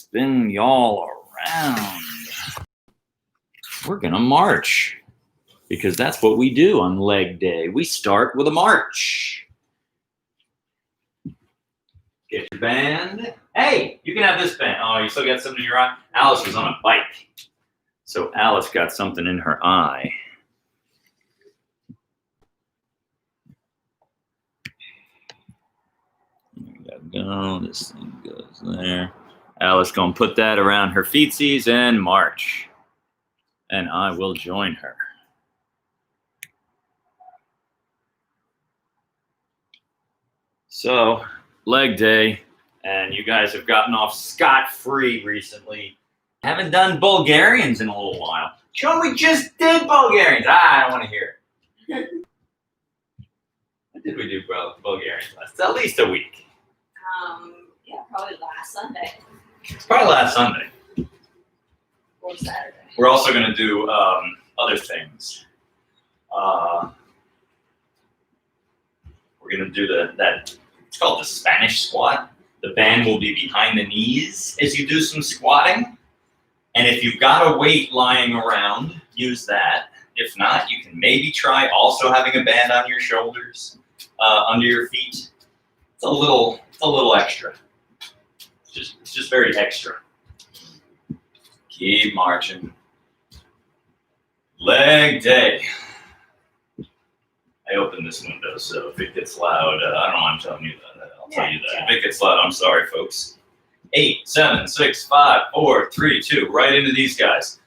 spin y'all around. We're gonna march because that's what we do on leg day. We start with a march. Get your band. Hey, you can have this band. Oh, you still got something in your eye? Alice was on a bike. So Alice got something in her eye. There we go. This thing goes there. Alice gonna put that around her feetsies and march. And I will join her. So, leg day, and you guys have gotten off scot-free recently. Haven't done Bulgarians in a little while. Sean, we just did Bulgarians. I don't want to hear it. When did we do Bulgarians last? At least a week. Yeah, probably last Sunday. It's probably last Sunday. Or Saturday. We're also going to do other things. We're going to do that. It's called the Spanish squat. The band will be behind the knees as you do some squatting. And if you've got a weight lying around, use that. If not, you can maybe try also having a band on your shoulders, under your feet. It's a little extra. It's just very extra. Keep marching. Leg day. I opened this window, so if it gets loud, I don't know why I'm telling you that. I'll tell you that. If it gets loud, I'm sorry, folks. 8, 7, 6, 5, 4, 3, 2. Right into these guys.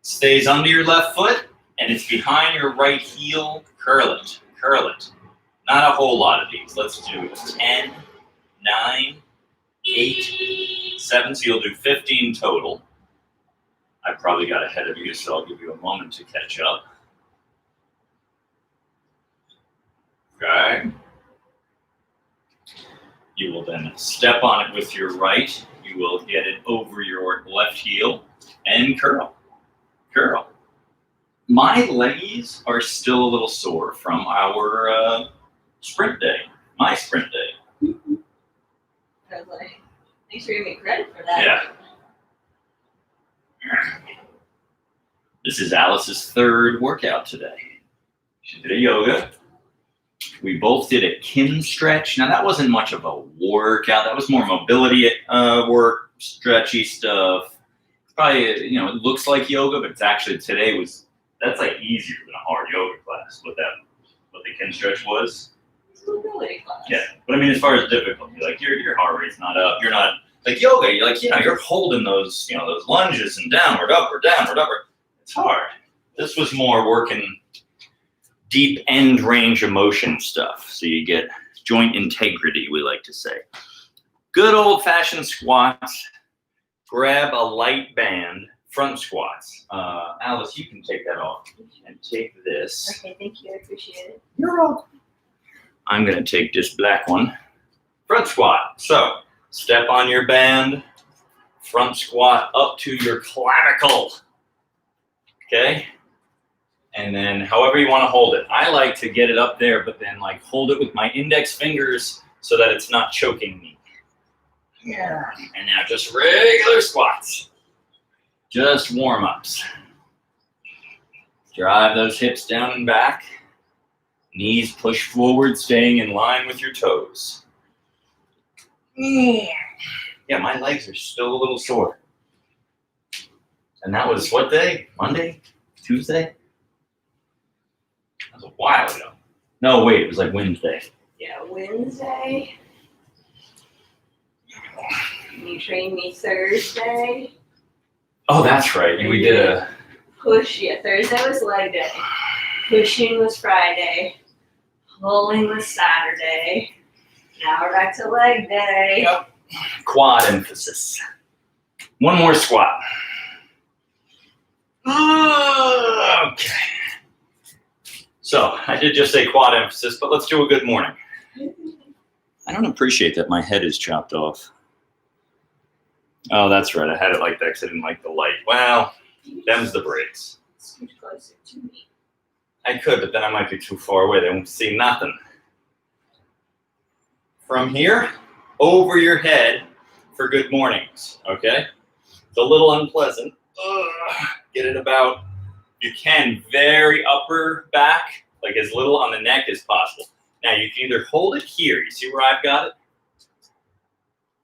Stays under your left foot, and it's behind your right heel. Curl it. Curl it. Not a whole lot of these. Let's do 10, 9, 8, 7. So you'll do 15 total. I probably got ahead of you, so I'll give you a moment to catch up. Okay. You will then step on it with your right. You will get it over your left heel and curl. Curl. My legs are still a little sore from our sprint day. My sprint day. I was like, thanks for giving me credit for that. Yeah. This is Alice's third workout today. She did a yoga. We both did a kin stretch. Now that wasn't much of a workout. That was more mobility work, stretchy stuff. Probably, it looks like yoga, but it's actually that's like easier than a hard yoga class. What the kin stretch was. It's a mobility class. Yeah, but I mean, as far as difficulty, like your heart rate's not up. You're not like yoga. You're like you're holding those those lunges and downward, upward, downward, upward. It's hard. This was more working deep end range of motion stuff. So you get joint integrity, we like to say. Good old fashioned squats. Grab a light band, front squats. Alice, you can take that off and take this. Okay, thank you. I appreciate it. You're welcome. I'm going to take this black one. Front squat. So step on your band, front squat up to your clavicle. Okay? And then however you want to hold it. I like to get it up there, but then like hold it with my index fingers so that it's not choking me. Yeah. And now just regular squats. Just warm-ups. Drive those hips down and back. Knees push forward, staying in line with your toes. Yeah, my legs are still a little sore. And that was what day? Monday? Tuesday? That was a while ago. No, wait, it was like Wednesday. Yeah, Wednesday. You trained me Thursday. Oh, that's right. We did a push. Yeah, Thursday was leg day. Pushing was Friday. Pulling was Saturday. Now we're back to leg day. Yep. Quad emphasis. One more squat. Okay. So I did just say quad emphasis, but let's do a good morning. I don't appreciate that my head is chopped off. Oh, that's right. I had it like that because I didn't like the light. Well, them's the breaks. Scoot closer to me. I could, but then I might be too far away. They won't see nothing. From here, over your head, for good mornings, okay? It's a little unpleasant. Get it about, you can, very upper back, like as little on the neck as possible. Now you can either hold it here, you see where I've got it?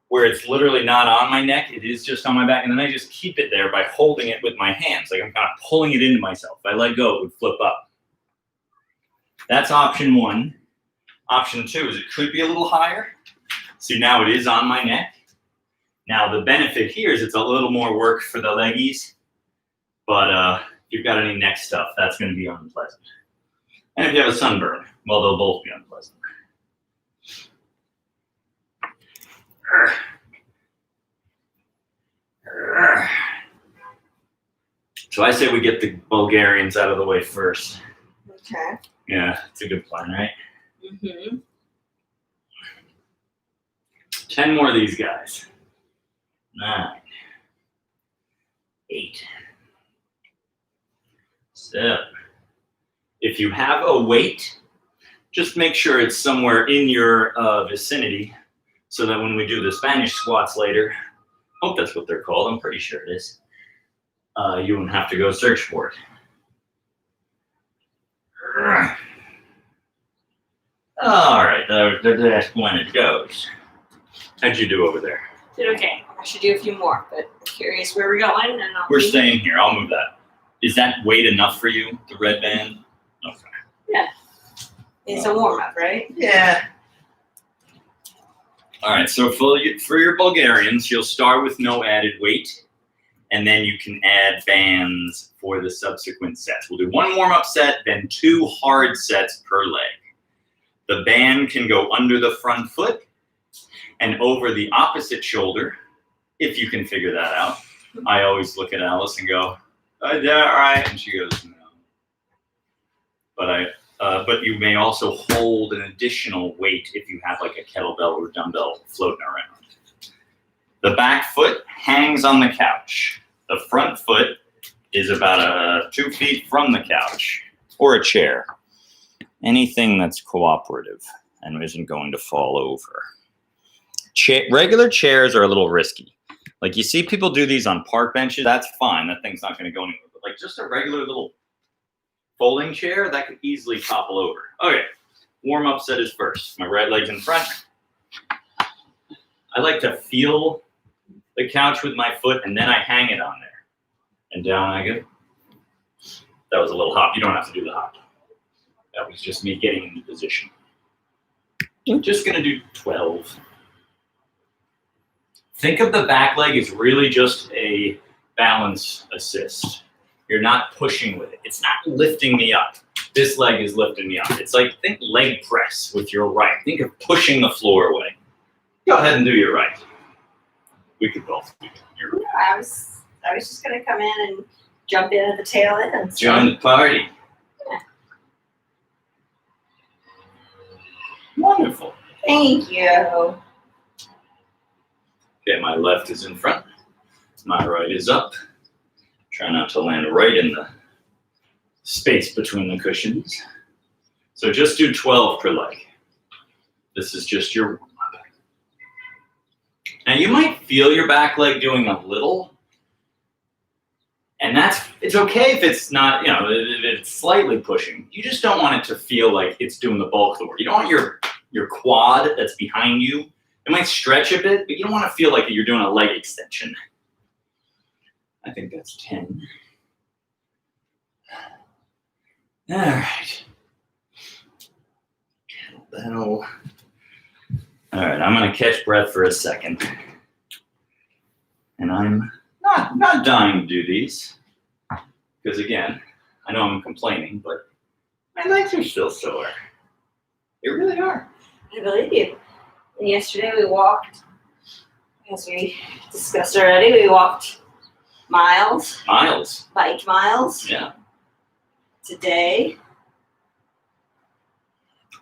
Where it's literally not on my neck, it is just on my back, and then I just keep it there by holding it with my hands, like I'm kind of pulling it into myself. If I let go, it would flip up. That's option one. Option two is it could be a little higher. See, now it is on my neck. Now the benefit here is it's a little more work for the leggies, but if you've got any neck stuff, that's going to be unpleasant. And if you have a sunburn, well, they'll both be unpleasant. So I say we get the Bulgarians out of the way first. Okay. Yeah, it's a good plan, right? Mm-hmm. 10 more of these guys. 9, 8, 7. If you have a weight, just make sure it's somewhere in your vicinity so that when we do the Spanish squats later, hope that's what they're called, I'm pretty sure it is, you won't have to go search for it. All right, that's when it goes. How'd you do over there? Did okay. I should do a few more, but I'm curious where we're going. And We're staying here. I'll move that. Is that weight enough for you, the red band? Okay. Yeah. It's a warm-up, right? Yeah. All right, so for your Bulgarians, you'll start with no added weight, and then you can add bands for the subsequent sets. We'll do one warm-up set, then 2 hard sets per leg. The band can go under the front foot and over the opposite shoulder, if you can figure that out. I always look at Alice and go, oh, yeah, all right, and she goes, no. But you may also hold an additional weight if you have like a kettlebell or dumbbell floating around. The back foot hangs on the couch. The front foot is about 2 feet from the couch or a chair. Anything that's cooperative and isn't going to fall over. Regular chairs are a little risky. Like you see people do these on park benches, that's fine. That thing's not going to go anywhere. But like just a regular little folding chair, that could easily topple over. Okay, warm-up set is first. My right leg's in front. I like to feel the couch with my foot, and then I hang it on there. And down I go. That was a little hop. You don't have to do the hop. That was just me getting into position. I'm just going to do 12. Think of the back leg as really just a balance assist. You're not pushing with it. It's not lifting me up. This leg is lifting me up. It's like, think leg press with your right. Think of pushing the floor away. Go ahead and do your right. We could both do your right. I was just gonna come in and jump in at the tail end. So. Join the party. Yeah. Wonderful. Thank you. Okay, my left is in front. My right is up. Try not to land right in the space between the cushions. So just do 12 per leg. This is just your warm-up. Now you might feel your back leg doing a little, and it's okay if it's not, if it's slightly pushing. You just don't want it to feel like it's doing the bulk of the work. You don't want your quad that's behind you. It might stretch a bit, but you don't want to feel like you're doing a leg extension. I think that's 10. All right. Kettlebell. All right, I'm going to catch breath for a second. And I'm not dying to do these. Because again, I know I'm complaining, but my legs are still sore. They really are. I believe you. And yesterday we walked, as we discussed already, we walked miles. Miles. Bike miles. Yeah. Today.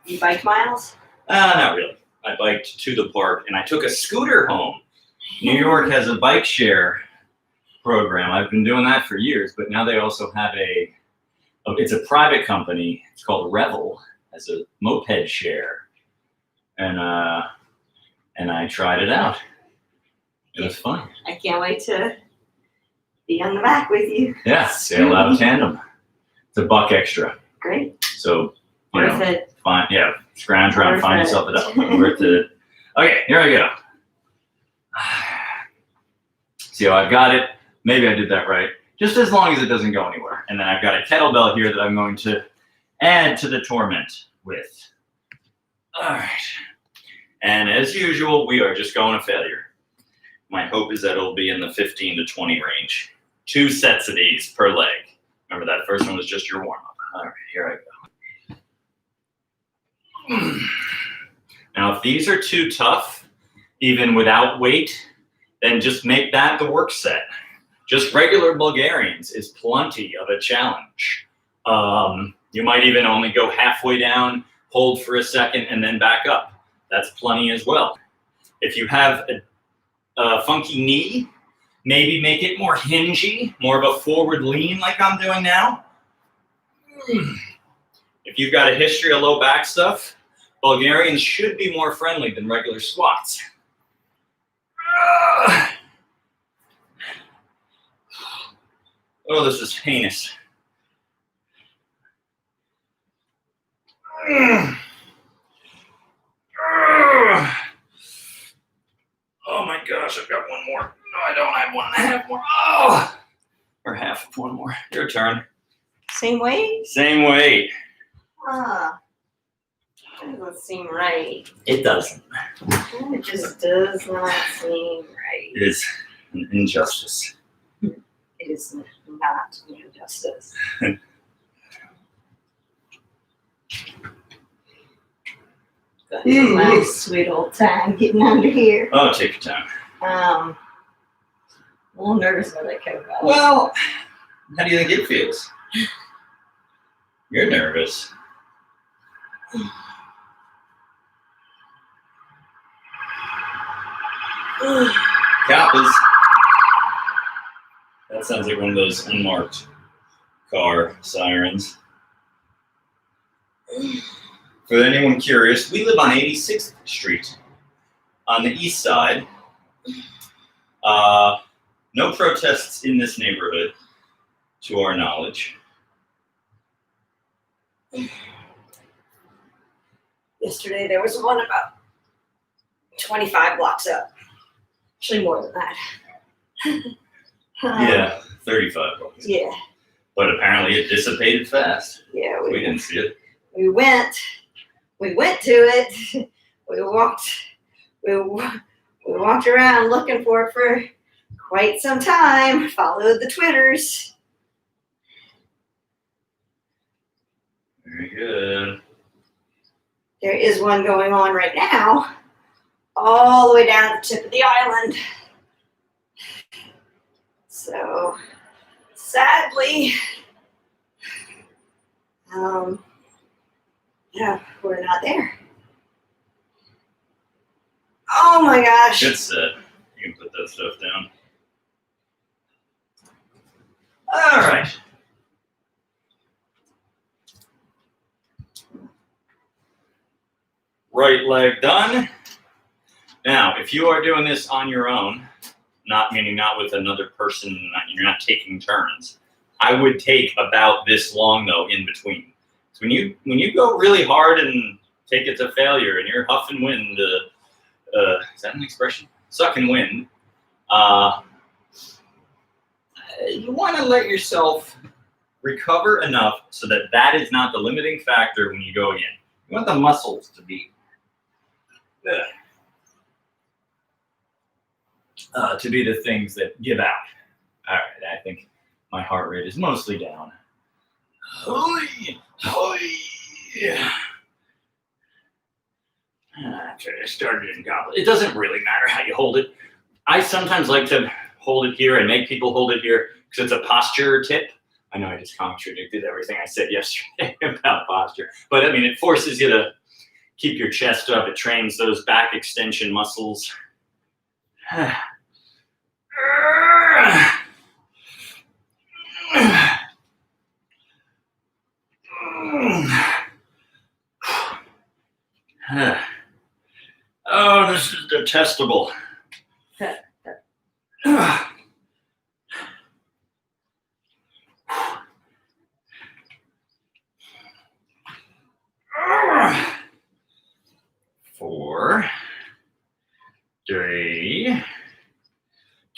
You bike miles? Not really. I biked to the park and I took a scooter home. New York has a bike share program. I've been doing that for years, but now they also have it's a private company. It's called Revel, as a moped share. And I tried it out. It was fun. I can't wait to be on the back with you. Yeah, sail out of tandem. It's $1 extra. Great. So, you Worth know, it. scrounge around, Worth find it. yourself it up. Worth it. Okay, here I go. See how I've got it? Maybe I did that right. Just as long as it doesn't go anywhere. And then I've got a kettlebell here that I'm going to add to the torment with. All right. And as usual, we are just going to failure. My hope is that it'll be in the 15 to 20 range. 2 sets of these per leg. Remember that first one was just your warm-up. All right, here I go. Now, if these are too tough, even without weight, then just make that the work set. Just regular Bulgarians is plenty of a challenge. You might even only go halfway down, hold for a second, and then back up. That's plenty as well. If you have a funky knee, maybe make it more hingy, more of a forward lean like I'm doing now. If you've got a history of low back stuff, Bulgarians should be more friendly than regular squats. Oh, this is heinous. Oh my gosh, I've got one more. No, I don't. I have 1.5 more. Oh, or half of one more. Your turn. Same weight? Same weight. That doesn't seem right. It doesn't. It just does not seem right. It is an injustice. It is not an injustice. Got a nice sweet old time getting under here. Oh, take your time. A little nervous about that kettlebell. Well, how do you think it feels? You're nervous. Kappas. That sounds like one of those unmarked car sirens. For anyone curious, we live on 86th Street on the east side. No protests in this neighborhood, to our knowledge. Yesterday there was one about 25 blocks up. Actually more than that. Yeah, 35 blocks. Yeah. But apparently it dissipated fast. Yeah, We didn't see it. we went to it. We walked around looking for it for quite some time. Followed the Twitters. Very good. There is one going on right now, all the way down at the tip of the island. So, sadly, yeah, we're not there. Oh my gosh. Good set. You can put that stuff down. All right. Right leg done. Now, if you are doing this on your own, not with another person, you're not taking turns, I would take about this long though in between. So when you go really hard and take it to failure and you're huffing wind, is that an expression? Sucking wind. You want to let yourself recover enough so that that is not the limiting factor when you go again. You want the muscles to be the things that give out. All right, I think my heart rate is mostly down. I started in goblet. It doesn't really matter how you hold it. I sometimes like to hold it here and make people hold it here because it's a posture tip. I know I just contradicted everything I said yesterday about posture, but I mean, it forces you to keep your chest up. It trains those back extension muscles. Oh, this is detestable.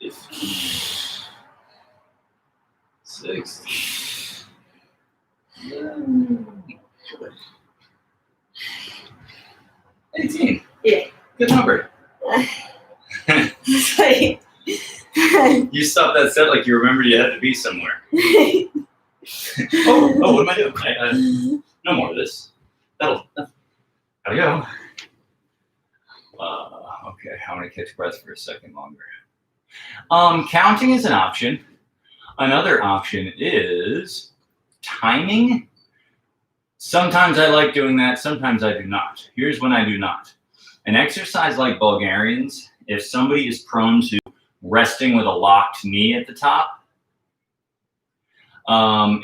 If he 60. Mm. 18. Yeah. Good number. It's like, You stopped that set like you remembered you had to be somewhere. Oh, what am I doing? No more of this. Gotta go. Okay, I want to catch breath for a second longer. Counting is an option. Another option is timing. Sometimes I like doing that, sometimes I do not. Here's when I do not. An exercise like Bulgarians, if somebody is prone to resting with a locked knee at the top,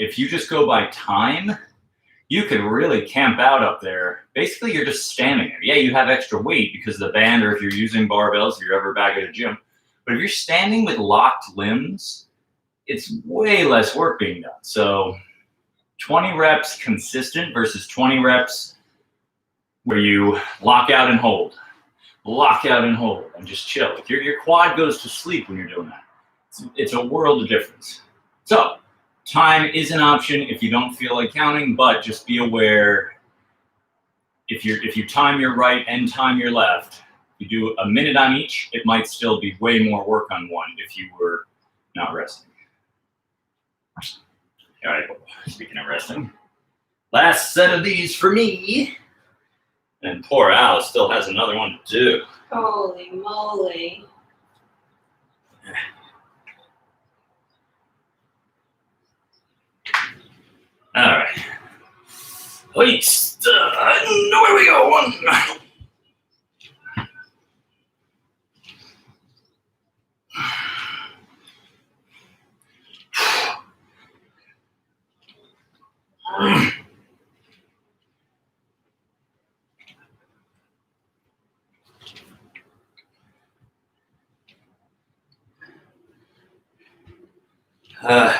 if you just go by time, you could really camp out up there. Basically, you're just standing there. Yeah, you have extra weight because of the band, or if you're using barbells, if you're ever back at a gym. But if you're standing with locked limbs, it's way less work being done. So 20 reps consistent versus 20 reps where you lock out and hold, and just chill. Your quad goes to sleep when you're doing that. It's a world of difference. So time is an option if you don't feel like counting, but just be aware if you time your right and time your left, you do a minute on each, it might still be way more work on one if you were not resting. All right, speaking of resting, last set of these for me. And poor Alice still has another one to do. holy moly. All right. Wait, where we go? One. Uh,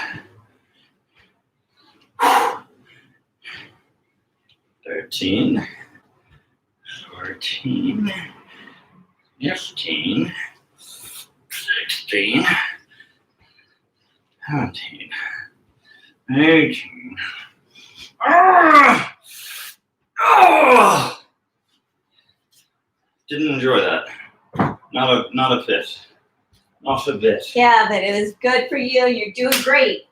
13, 14, 15, 16, 17, 18. Oh! Didn't enjoy that. Not a bit. Not a bit. Yeah, but it was good for you. You're doing great.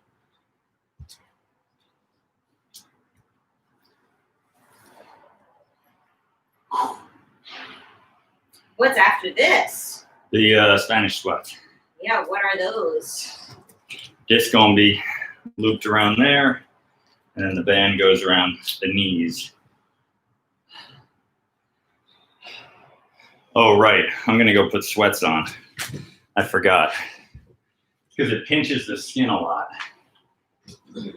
What's after this? The Spanish squats. Yeah, what are those? Disc gonna be looped around there, and then the band goes around the knees. Oh, right. I'm gonna go put sweats on. I forgot. Because it pinches the skin a lot. I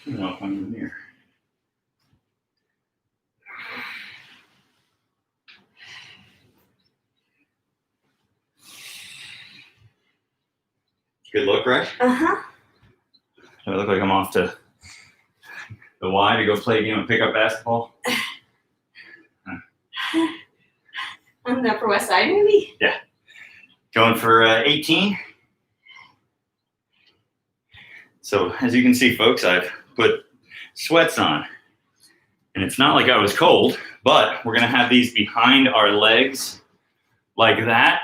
don't know if I'm in here. Good look, right? Uh-huh. Do I look like I'm off to the Y to go play a game of pickup basketball? On the Upper West Side, maybe? Yeah. Going for 18. So as you can see, folks, I've put sweats on. And it's not like I was cold, but we're going to have these behind our legs like that.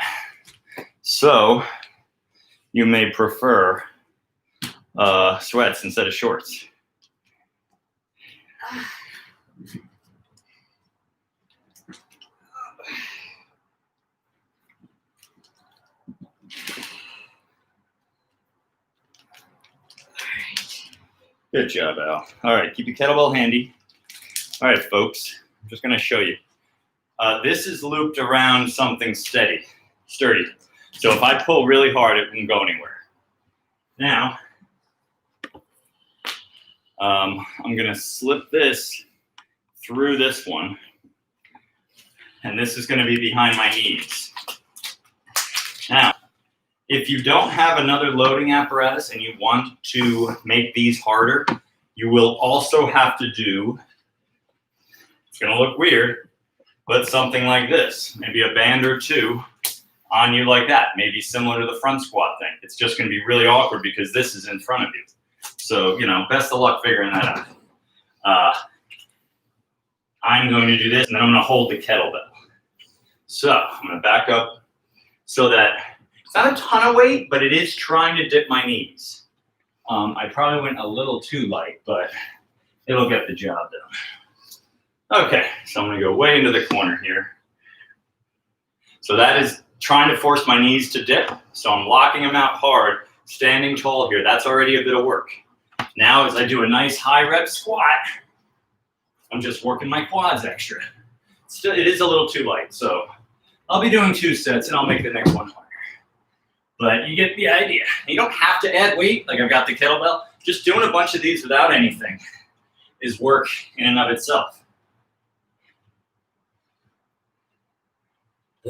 So you may prefer sweats instead of shorts. Good job, Al. All right, keep your kettlebell handy. All right, folks, I'm just gonna show you. This is looped around something sturdy. So if I pull really hard, it won't go anywhere. Now, I'm gonna slip this through this one, and this is gonna be behind my knees. Now, if you don't have another loading apparatus and you want to make these harder, you will also have to do, it's gonna look weird, but something like this, maybe a band or two on you like that. Maybe similar to the front squat thing. It's just going to be really awkward because this is in front of you. So, best of luck figuring that out. I'm going to do this, and then I'm going to hold the kettlebell. So I'm going to back up so that it's not a ton of weight, but it is trying to dip my knees. I probably went a little too light, but it'll get the job done. Okay, so I'm going to go way into the corner here. So that is trying to force my knees to dip. So I'm locking them out hard, standing tall here. That's already a bit of work. Now as I do a nice high rep squat, I'm just working my quads extra. Still, it is a little too light, so I'll be doing 2 sets and I'll make the next one harder. But you get the idea. You don't have to add weight, like I've got the kettlebell. Just doing a bunch of these without anything is work in and of itself.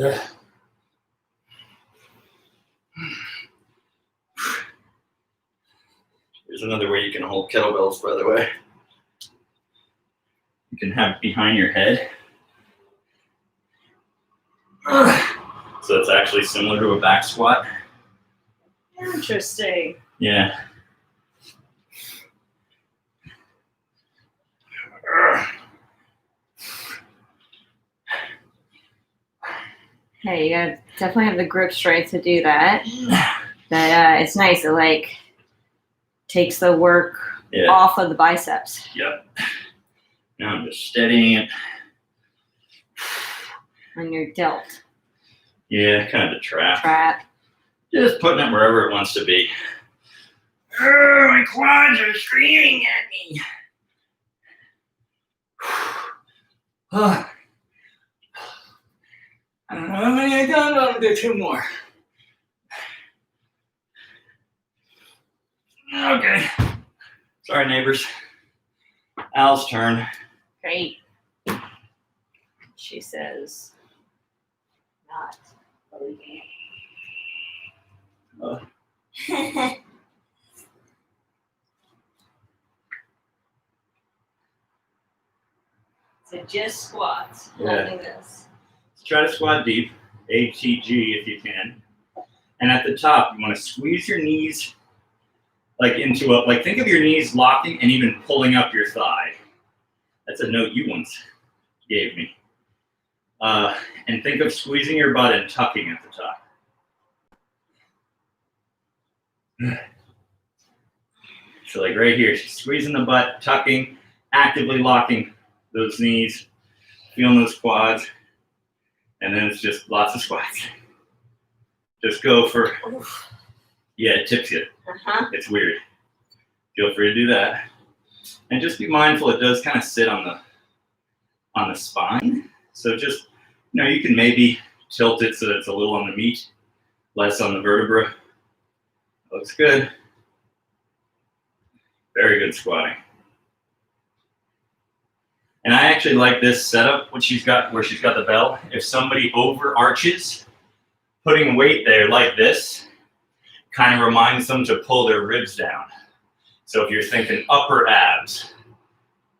Ugh. There's another way you can hold kettlebells, by the way. You can have it behind your head. So it's actually similar to a back squat. Interesting. Yeah. Hey, you gotta definitely have the grip strength to do that. But it's nice. It takes the work off of the biceps. Yep. Now I'm just steadying it. On your delt. Yeah, kind of the trap. Just putting it wherever it wants to be. My quads are screaming at me. I don't know how many I've done, but I'm going to do 2 more. Okay. Sorry, neighbors. Al's turn. Great. She says, not believing it. So just squats, holding this. Try to squat deep, ATG if you can. And at the top, you want to squeeze your knees into think of your knees locking and even pulling up your thigh. That's a note you once gave me. And think of squeezing your butt and tucking at the top. So right here, she's squeezing the butt, tucking, actively locking those knees, feeling those quads, and then it's just lots of squats. Just go for, it tips you. It's weird. Feel free to do that. And just be mindful, it does kind of sit on the spine. So just, you can maybe tilt it so that it's a little on the meat, less on the vertebra. Looks good. Very good squatting. And I actually like this setup, where she's got the bell. If somebody overarches, putting weight there like this kind of reminds them to pull their ribs down. So if you're thinking upper abs,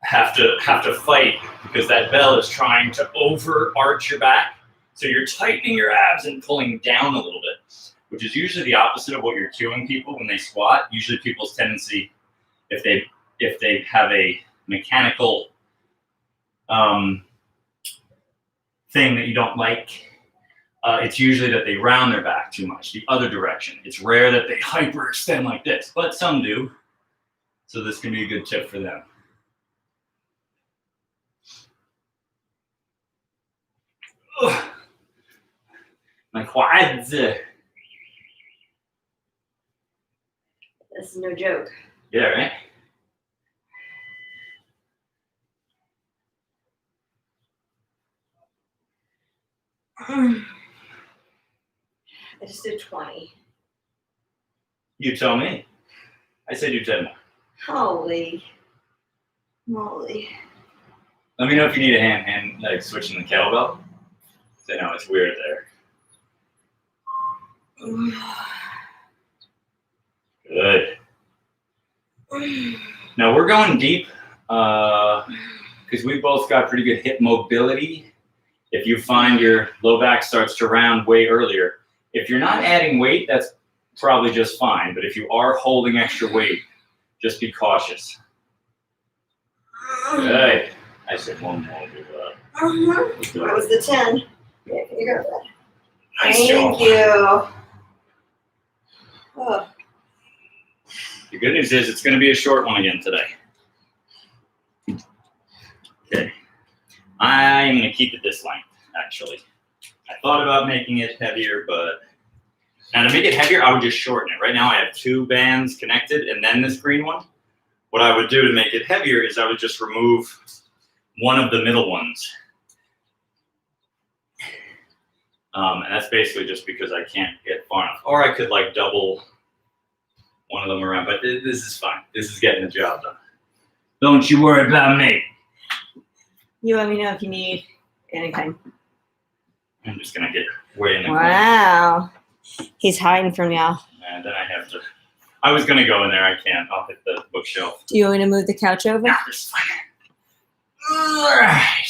have to fight because that bell is trying to overarch your back. So you're tightening your abs and pulling down a little bit, which is usually the opposite of what you're cueing people when they squat. Usually people's tendency, if they have a mechanical thing that you don't like, it's usually that they round their back too much, the other direction. It's rare that they hyperextend like this, but some do. So this can be a good tip for them. Ugh. My quads. This is no joke. Yeah, right? I just did 20. You tell me. I said do 10 more. Holy moly. Let me know if you need a hand switching the kettlebell. I know it's weird there. Good. Now we're going deep because we both got pretty good hip mobility. If you find your low back starts to round way earlier, If you're not adding weight, that's probably just fine. But if you are holding extra weight, just be cautious. Good. I said one more. That was the 10. Yeah, you got that. Nice job. Thank you. Oh. The good news is it's going to be a short one again today. Okay. I am going to keep it this length, actually. I thought about making it heavier, but now to make it heavier, I would just shorten it. Right now I have 2 bands connected and then this green one. What I would do to make it heavier is I would just remove one of the middle ones. And that's basically just because I can't get far enough. Or I could like double one of them around, but this is fine. This is getting the job done. Don't you worry about me. You let me know if you need anything. I'm just gonna get way in the corner. Wow. He's hiding from y'all. And then I have to, I was gonna go in there, I can't. I'll hit the bookshelf. Do you want me to move the couch over? Nah, this is fine. All right.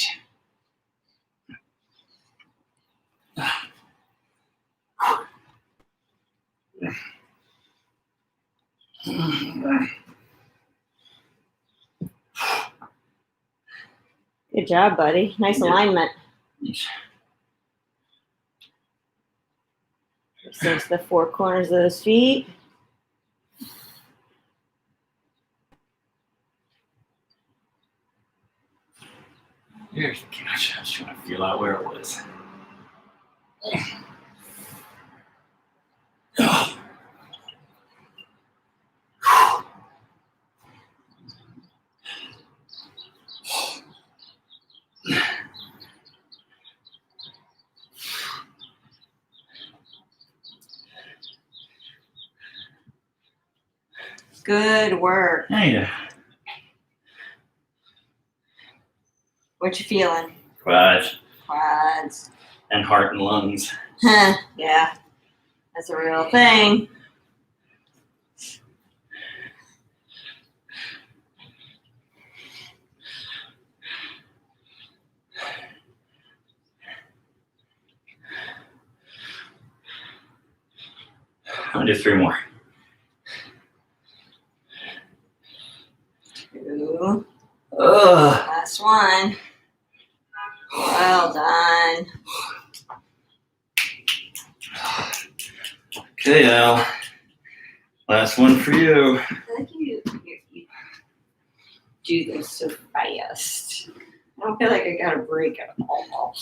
Good job, buddy. Nice alignment. Since the 4 corners of those feet. Here's the couch. I was trying to feel out where it was. Good work. Hey, What you feeling? quads Quads. and heart and lungs. Huh. Yeah. That's a real thing. I'll do 3 more. 2. Ugh. Last one. Well done. Okay, Al. Last one for you. I think you do this so fast. I don't feel like I got a break at all.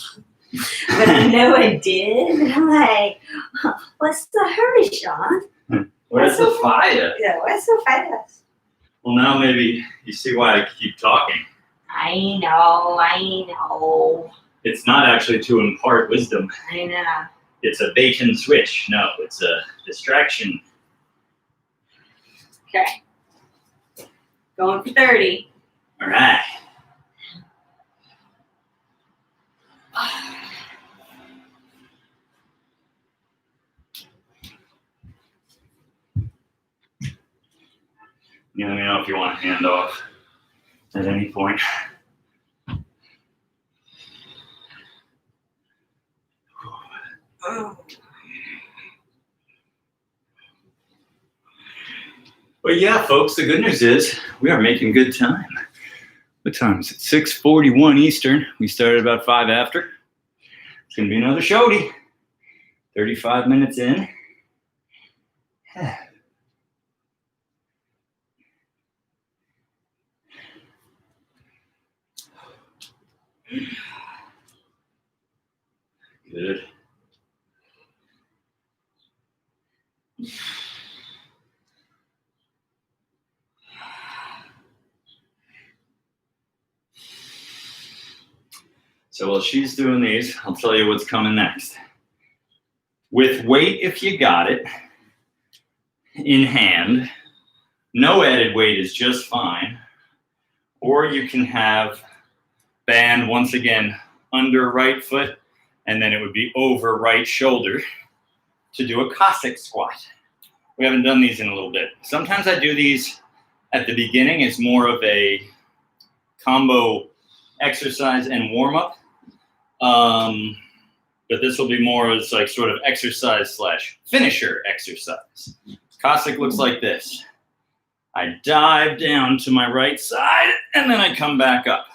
But I know I did. And I'm like, what's the hurry, Sean? Where's the fire? Yeah, what's so fast? Well, now maybe you see why I keep talking. I know. It's not actually to impart wisdom. I know. It's a bait and switch. No, it's a distraction. Okay. Going for 30. All right. You let me know if you want a hand off at any point. Oh. Well, yeah, folks, the good news is we are making good time. What time is it? 6:41 Eastern. We started about 5 after. It's going to be another showdy. 35 minutes in. Good. So while she's doing these, I'll tell you what's coming next. With weight, if you got it, in hand, no added weight is just fine. Or you can have band, once again, under right foot, and then it would be over right shoulder to do a Cossack squat. We haven't done these in a little bit. Sometimes I do these at the beginning. It's more of a combo exercise and warm-up. but this will be more as like sort of exercise / finisher exercise. Cossack looks like this. I dive down to my right side, and then I come back up.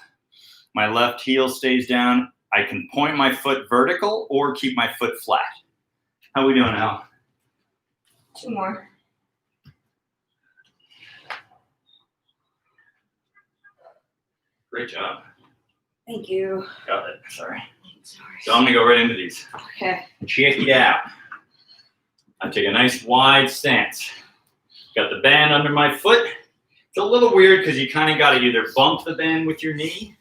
My left heel stays down. I can point my foot vertical or keep my foot flat. How we doing, Al? 2 more. Great job. Thank you. Got it. Sorry. Sorry. So I'm gonna go right into these. Okay. Check it out. I take a nice wide stance. Got the band under my foot. It's a little weird because you kind of got to either bump the band with your knee.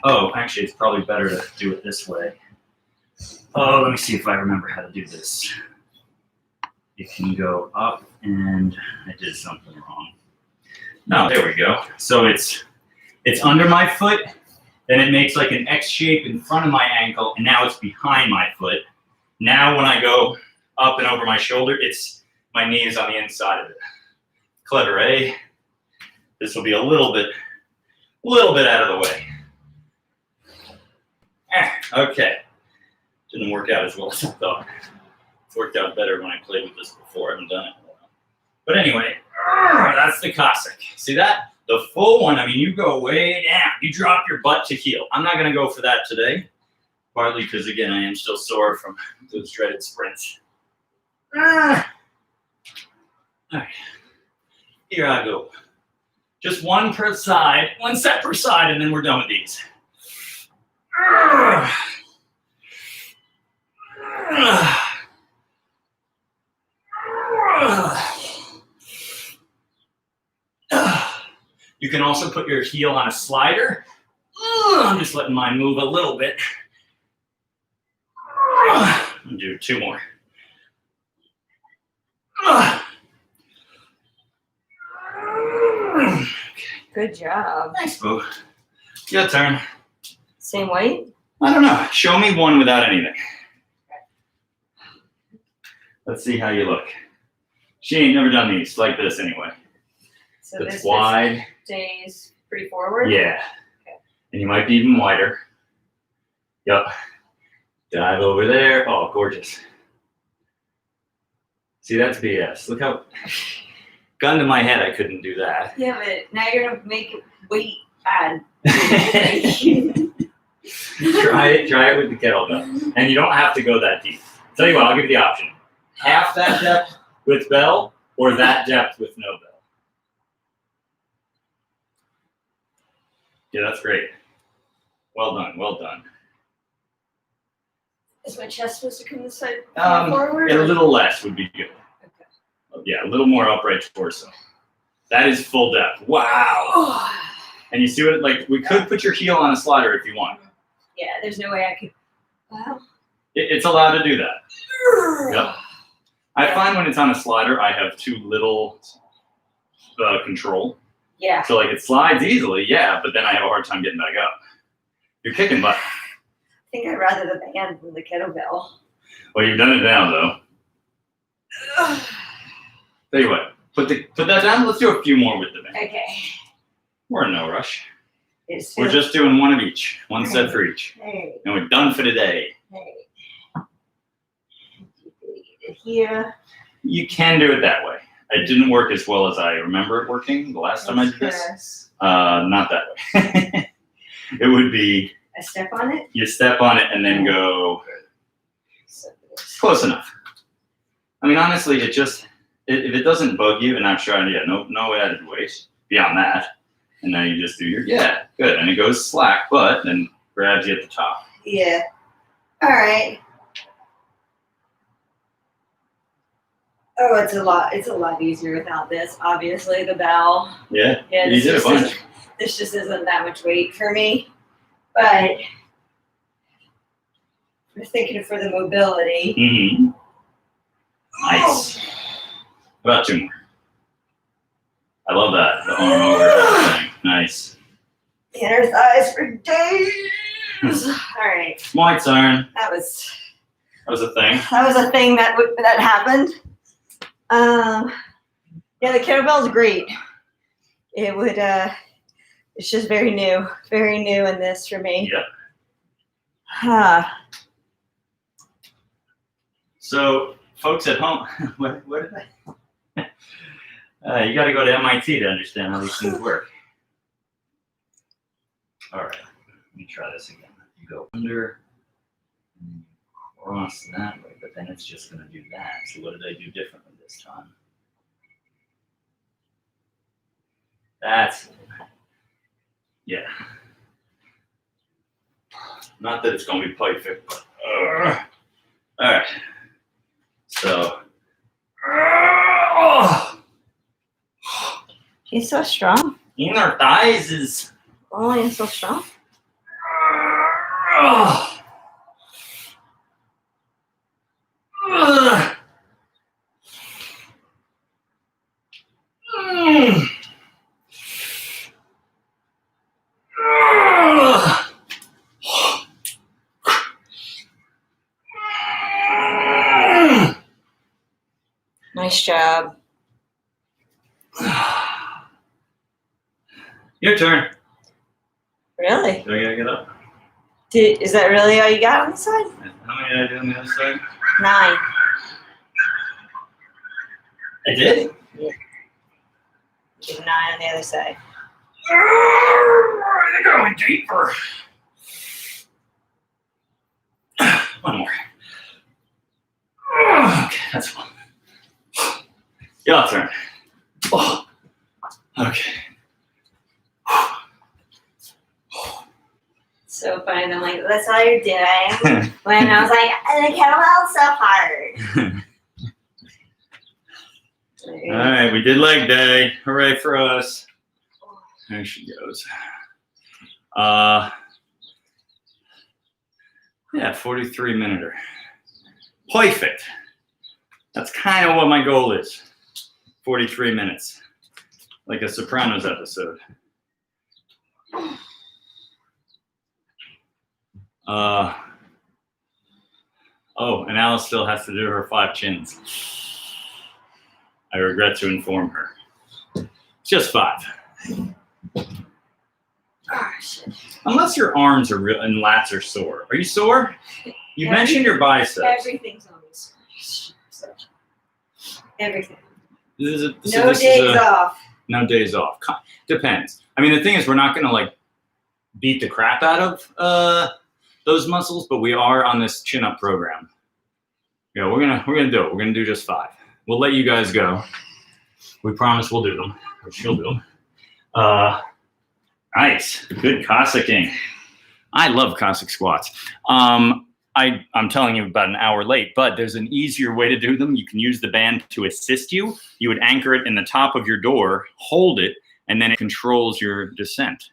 Oh, actually, it's probably better to do it this way. Oh, let me see if I remember how to do this. You can go up, and I did something wrong. No, there we go. So it's under my foot, then it makes like an X shape in front of my ankle, and now it's behind my foot. Now when I go up and over my shoulder, my knee is on the inside of it. Clever, eh? This will be a little bit out of the way. Okay. Didn't work out as well as I thought. It's worked out better when I played with this before. I haven't done it in a while. But anyway, that's the Cossack. See that? The full one, I mean, you go way down. You drop your butt to heel. I'm not going to go for that today, partly because, again, I am still sore from those dreaded sprints. All right. Here I go. Just one per side, one set per side, and then we're done with these. You can also put your heel on a slider. I'm just letting mine move a little bit. And do 2 more. Good job. Thanks, Boo. Your turn. Same weight? I don't know. Show me one without anything. Let's see how you look. She ain't never done these like this anyway. So It's this wide. stays pretty forward? Yeah. Okay. And you might be even wider. Yep. Dive over there. Oh, gorgeous. See, that's BS. Look how... Gun to my head, I couldn't do that. Yeah, but now you're going to make it weight add. Try it with the kettlebell. And you don't have to go that deep. Tell you what, I'll give you the option. Half that depth with bell, or that depth with no bell. Yeah, that's great. Well done, well done. Is my chest supposed to come this side forward? A little less would be good. Okay. Yeah, a little more upright torso. That is full depth. Wow. And you see what, like, we could put your heel on a slider if you want. Yeah, there's no way I could. Wow. It's allowed to do that. Yep. I find when it's on a slider, I have too little control. Yeah. So, like, it slides easily, yeah, but then I have a hard time getting back up. You're kicking butt. I think I'd rather the band than the kettlebell. Well, you've done it now, though. Tell you what, put that down. Let's do a few more with the band. Okay. We're in no rush. It's We're just doing one of each, one set for each. Hey. And we're done for today. Hey. Here. You can do it that way. It didn't work as well as I remember it working the last time I did this. Not that way. It would be I step on it. you step on it and then go close enough. I mean, honestly, if it doesn't bug you, and I'm sure, yeah, no added weight beyond that. And then you just do good. And it goes slack, but then grabs you at the top. Yeah. All right. Oh, it's a lot easier without this. Obviously, the bell. Yeah. Yeah, You did a bunch. This just isn't that much weight for me, but we're thinking for the mobility. Mm-hmm. Nice. About 2 more. I love that. The arm over thing. Nice. Inner thighs for days. All right. My turn. That was a thing. a thing that happened. Yeah, the kettlebell is great. It would. It's just very new in this for me. Yep. So, folks at home, what did I? You got to go to MIT to understand how these things work. All right, let me try this again. You go under, and you cross that way, but then it's just going to do that. So what did I do differently this time? That's, yeah. Not that it's going to be perfect, but, all right. So, He's so strong. inner thighs is. Oh, he's so strong. Nice job. Your turn. Really? Do I gotta get up? Is that really all you got on the side? How many did I do on the other side? 9. I did? You did 9 on the other side. They're going deeper. One more. Okay, that's one. Your turn. Oh, okay. So funny. I'm like, that's all you're doing. When I was like, the kettlebell's so hard. All right, we did leg day. Hooray for us. There she goes. Yeah, 43 minute. Perfect. That's kind of what my goal is. 43 minutes. Like a Sopranos episode. Oh, and Alice still has to do her 5 chins. I regret to inform her. Just 5. Oh, shit. Unless your arms are and lats are sore. Are you sore? You mentioned your biceps. Everything's on this. Everything. No Days off. No days off. Depends. I mean, the thing is, we're not going to like beat the crap out of those muscles, but we are on this chin up program. Yeah, we're gonna do it. We're gonna do just 5. We'll let you guys go. We promise we'll do them. Or she'll do them. Nice. Good Cossacking. I love Cossack squats. I'm telling you about an hour late, but there's an easier way to do them. You can use the band to assist you. You would anchor it in the top of your door, hold it, and then it controls your descent.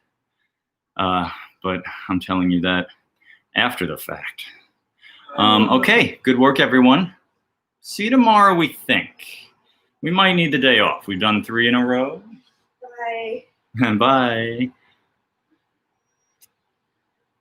But I'm telling you that after the fact. Okay, good work, everyone. See you tomorrow, we think. We might need the day off. We've done 3 in a row. Bye. Bye.